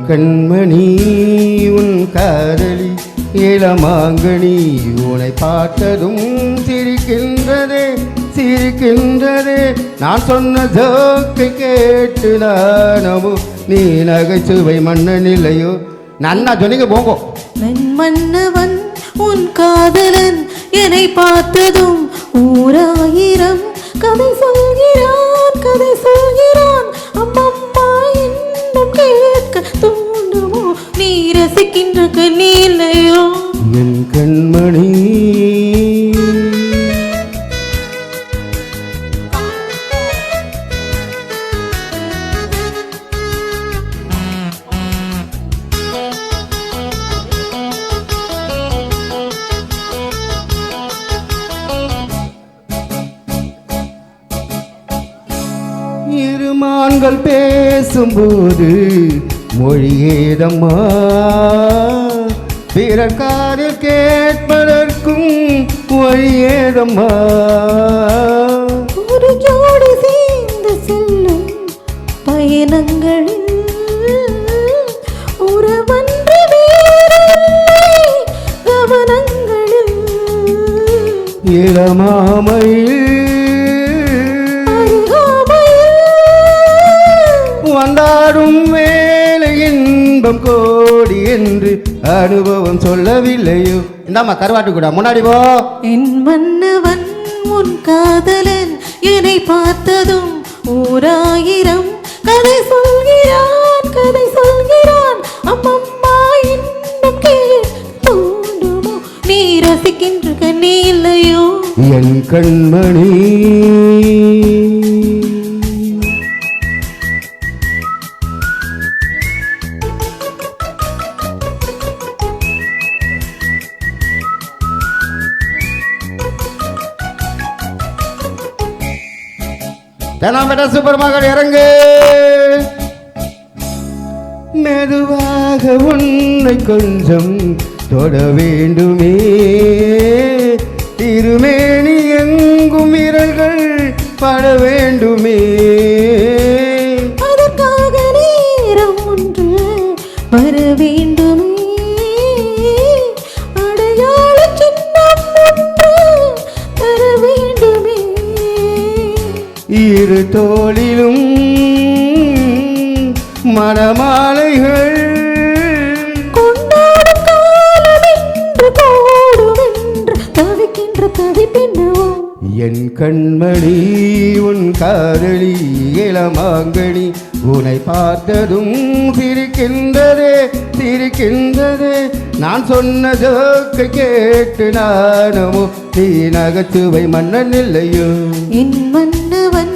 கண்மணி உன் காதலி இளமாங்கனி உன்னை பார்த்ததும் சிரிக்கின்றதே சிரிக்கின்றதே நான் சொன்ன ஜோக்கை கேட்டு நானமோ நீ நகைச்சுவை மன்னனில்லையோ நன்னா சொன்னீங்க போங்கோ மன்னவன் உன் காதலன் என்னை பார்த்ததும் ஊராயிரம் கதை சொல்கிறான் கதை சொல்கிறான் அம்மம்மா இன்னும் கேட்க தூண்டுமோ நீ ரசிக்கின்ற கண்ணி இல்லையோ என் கண்மணி இருமான்கள் பேசும்போது மொழியேதம்மா பிறர் காதில் கேட்பதற்கும் மொழியேதம்மா ஒரு ஜோடி சேர்ந்து செல்லும் பயணங்களில் உறவன்று வேறில்லை கவனங்களில் இளமாமையில் வந்தாடும் வேலை இன்பம் கோடி என்று அனுபவம் சொல்லவில்லையோ இந்தாம்மா கருவாட்டு கூட முன்னாடி போ என் மன்னவன் உன் காதலன் என்னை பார்த்ததும் ஓராயிரம் கதை சொல்கிறான் கதை சொல்கிறான் அம்மம்மா இன்னும் தூண்டுமோ நீ ரசிக்கின்ற கண்ணி இல்லையோ என் கண்மணி தெனாம்பேட்ட சூப்பர் மகள் இறங்கு மெதுவாக உன்னை கொஞ்சம் தொட வேண்டுமே திருமேனி எங்கும் விரல்கள் பட வேண்டுமே அதற்காக நேரம் ஒன்று வர வேண்டுமே அடையாள சின்னம் ஒன்று தர வேண்டுமே இரு தோளிலும் மணமாலைகள் கொண்டாடும் காலம் என்று கோடுவென்று தவிக்கின்ற தவிப்பென்னவோ என் கண்மணி உன் காதலி இளமாங்கனி உன்னை பார்த்ததும் சிரிக்கின்றதே சிரிக்கின்றதே நான் சொன்ன ஜோக்கை கேட்டு நானமோ நீ நகைச்சுவை மன்னன் இல்லையோ என் மன்னவன்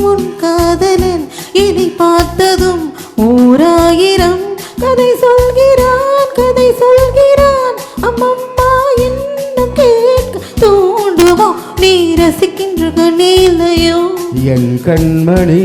உன் காதலன் என்னை பார்த்ததும் ஓராயிரம் கதை சொல்கிறான் கதை சொல்கிறான் அம்மம்மா இன்னும் கேட்க தூண்டுமோ நீ ரசிக்கின்ற கண்ணி இல்லையோ என் கண்மணி